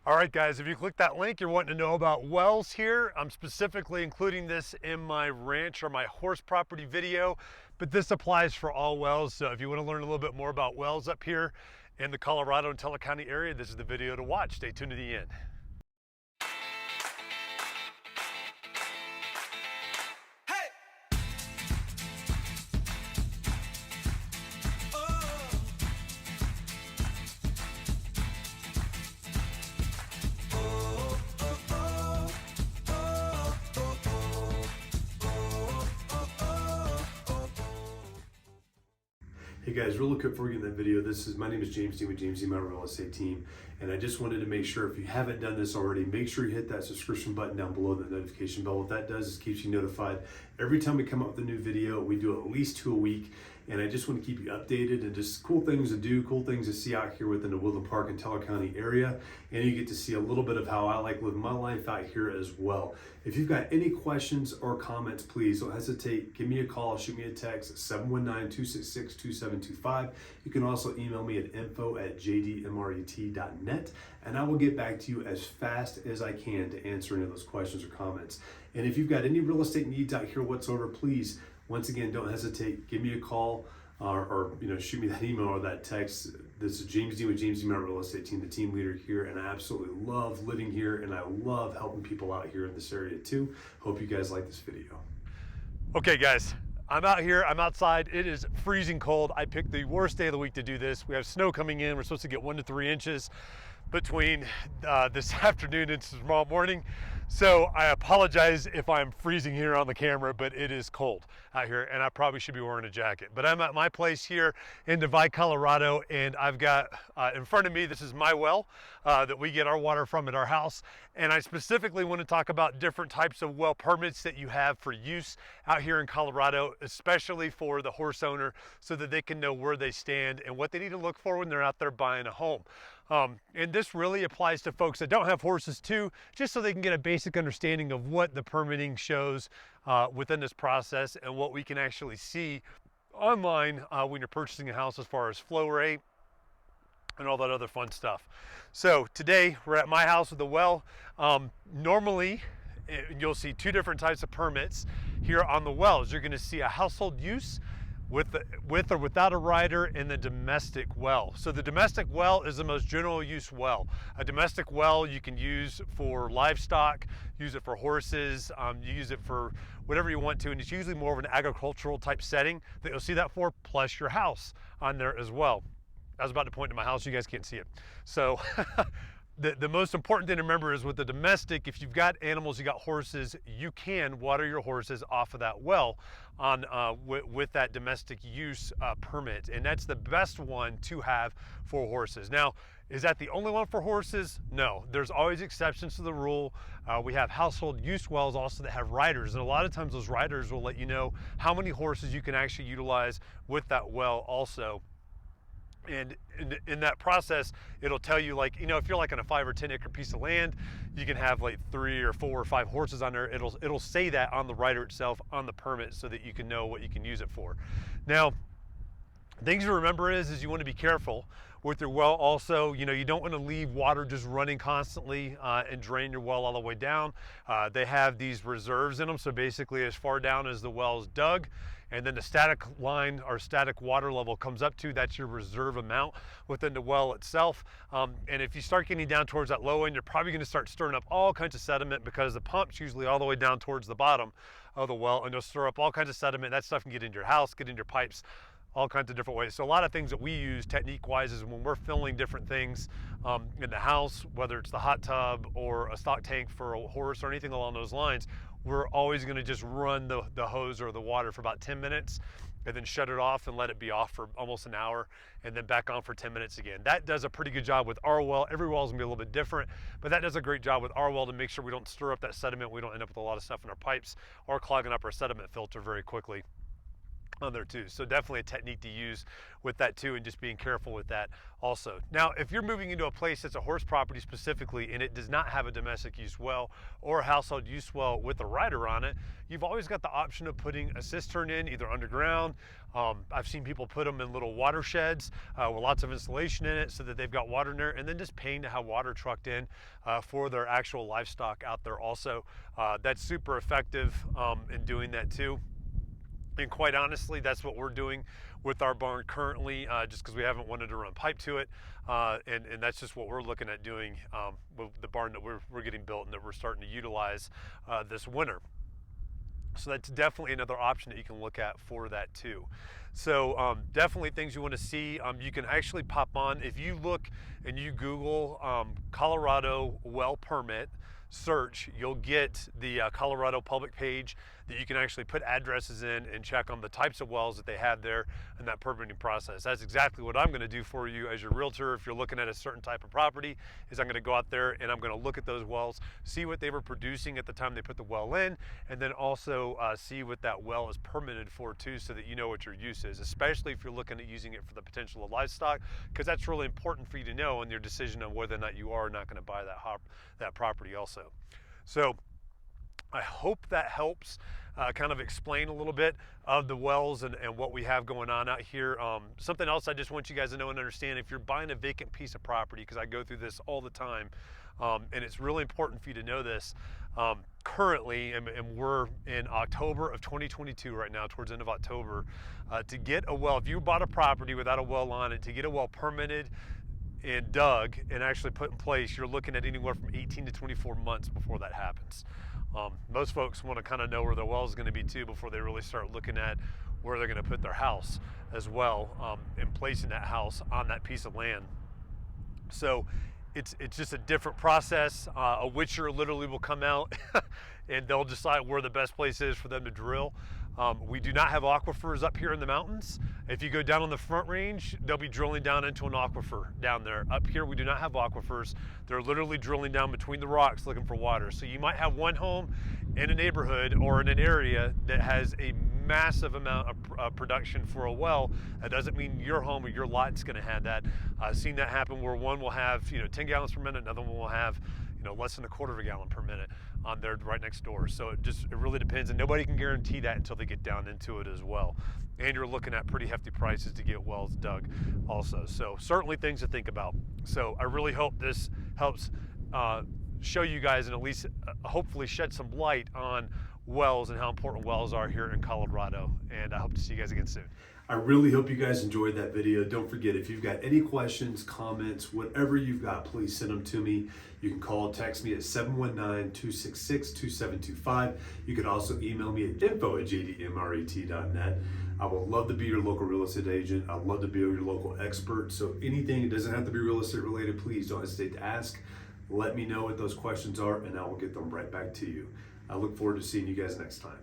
All right, guys, if you click that link, you're wanting to know about wells here. I'm specifically including this in my ranch or my horse property video, but this applies for all wells. So if you want to learn a little bit more about wells up here in the Colorado and Teller County area, this is the video to watch. Stay tuned to the end. Hey guys, real quick before we get in that video, my name is James D with James D My Real Estate Team, and I just wanted to make sure if you haven't done this already, make sure you hit that subscription button down below, the notification bell. What that does is keeps you notified every time we come up with a new video. We do at least 2 a week, and I just want to keep you updated and just cool things to do, cool things to see out here within the Woodland Park and Teller County area, and you get to see a little bit of how I like living my life out here as well. If you've got any questions or comments, please don't hesitate. Give me a call, shoot me a text at 719-266-2725. You can also email me at info@jdmret.net, and I will get back to you as fast as I can to answer any of those questions or comments. And if you've got any real estate needs out here whatsoever, please, once again, don't hesitate. Give me a call or shoot me that email or that text. This is James D with James D My Real Estate Team, the team leader here, and I absolutely love living here, and I love helping people out here in this area too. Hope you guys like this video. Okay, guys, I'm out here, I'm outside. It is freezing cold. I picked the worst day of the week to do this. We have snow coming in. We're supposed to get 1 to 3 inches between this afternoon and tomorrow morning. So I apologize if I'm freezing here on the camera, but it is cold out here and I probably should be wearing a jacket. But I'm at my place here in Divide, Colorado, and I've got in front of me, this is my well that we get our water from at our house. And I specifically want to talk about different types of well permits that you have for use out here in Colorado, especially for the horse owner, so that they can know where they stand and what they need to look for when they're out there buying a home. And this really applies to folks that don't have horses too, just so they can get a basic understanding of what the permitting shows within this process and what we can actually see online when you're purchasing a house as far as flow rate and all that other fun stuff. So today we're at my house with a well. Normally you'll see 2 different types of permits here on the wells. You're going to see a household use with or without a rider, in the domestic well. So the domestic well is the most general use well. A domestic well you can use for livestock, use it for horses, you use it for whatever you want to, and it's usually more of an agricultural type setting that you'll see that for, plus your house on there as well. I was about to point to my house, you guys can't see it. So the most important thing to remember is with the domestic, if you've got animals, you got horses, you can water your horses off of that well on with that domestic use permit, and that's the best one to have for horses. Now, is that the only one for horses? No, there's always exceptions to the rule. We have household use wells also that have riders, and a lot of times those riders will let you know how many horses you can actually utilize with that well also. And in that process, it'll tell you, like, if you're like on a 5 or 10 acre piece of land, you can have like 3 or 4 or 5 horses on there. It'll say that on the rider itself on the permit, so that you can know what you can use it for. Now, things to remember is you want to be careful with your well also. You don't want to leave water just running constantly and drain your well all the way down. They have these reserves in them, so basically as far down as the well is dug, and then the static line or static water level comes up to, that's your reserve amount within the well itself. And if you start getting down towards that low end, you're probably going to start stirring up all kinds of sediment, because the pump's usually all the way down towards the bottom of the well, and you'll stir up all kinds of sediment. That stuff can get into your house, get into your pipes, all kinds of different ways. So a lot of things that we use technique-wise is when we're filling different things in the house, whether it's the hot tub or a stock tank for a horse or anything along those lines, we're always going to just run the hose or the water for about 10 minutes and then shut it off and let it be off for almost an hour, and then back on for 10 minutes again. That does a pretty good job with our well. Every well is going to be a little bit different, but that does a great job with our well to make sure we don't stir up that sediment, we don't end up with a lot of stuff in our pipes or clogging up our sediment filter very quickly. on there too. So definitely a technique to use with that too, and just being careful with that also. Now, if you're moving into a place that's a horse property specifically and it does not have a domestic use well or a household use well with a rider on it, you've always got the option of putting a cistern in either underground. I've seen people put them in little water sheds with lots of insulation in it so that they've got water in there, and then just paying to have water trucked in for their actual livestock out there also. That's super effective in doing that too. And quite honestly, that's what we're doing with our barn currently, just because we haven't wanted to run pipe to it. And that's just what we're looking at doing with the barn that we're getting built and that we're starting to utilize this winter. So that's definitely another option that you can look at for that too. So definitely things you want to see. You can actually pop on, if you look and you Google Colorado well permit, search, you'll get the Colorado public page that you can actually put addresses in and check on the types of wells that they have there in that permitting process. That's exactly what I'm going to do for you as your realtor. If you're looking at a certain type of property, is I'm going to go out there and I'm going to look at those wells, see what they were producing at the time they put the well in, and then also see what that well is permitted for too, so that you know what your use is, especially if you're looking at using it for the potential of livestock, because that's really important for you to know in your decision on whether or not you are not going to buy that property also. So I hope that helps kind of explain a little bit of the wells and what we have going on out here. Something else I just want you guys to know and understand, if you're buying a vacant piece of property, because I go through this all the time, and it's really important for you to know this, currently, and we're in October of 2022 right now, towards the end of October, to get a well, if you bought a property without a well on it, to get a well permitted and dug and actually put in place, you're looking at anywhere from 18 to 24 months before that happens. Most folks want to kind of know where their well is going to be too before they really start looking at where they're going to put their house as well, and placing that house on that piece of land. So it's just a different process. A witcher literally will come out and they'll decide where the best place is for them to drill. We do not have aquifers up here in the mountains. If you go down on the Front Range, they'll be drilling down into an aquifer down there. Up here, we do not have aquifers. They're literally drilling down between the rocks looking for water. So you might have one home in a neighborhood or in an area that has a massive amount of production for a well. That doesn't mean your home or your lot's going to have that. I've seen that happen where one will have 10 gallons per minute, another one will have less than a quarter of a gallon per minute on there right next door. So it really depends, and nobody can guarantee that until they get down into it as well. And you're looking at pretty hefty prices to get wells dug also. So certainly things to think about. So I really hope this helps show you guys, and at least hopefully shed some light on wells and how important wells are here in Colorado. And I hope to see you guys again soon. I really hope you guys enjoyed that video. Don't forget, if you've got any questions, comments, whatever you've got, please send them to me. You can call, text me at 719-266-2725. You can also email me at info@jdmret.net. I would love to be your local real estate agent. I'd love to be your local expert. So anything, it doesn't have to be real estate related, please don't hesitate to ask. Let me know what those questions are and I will get them right back to you. I look forward to seeing you guys next time.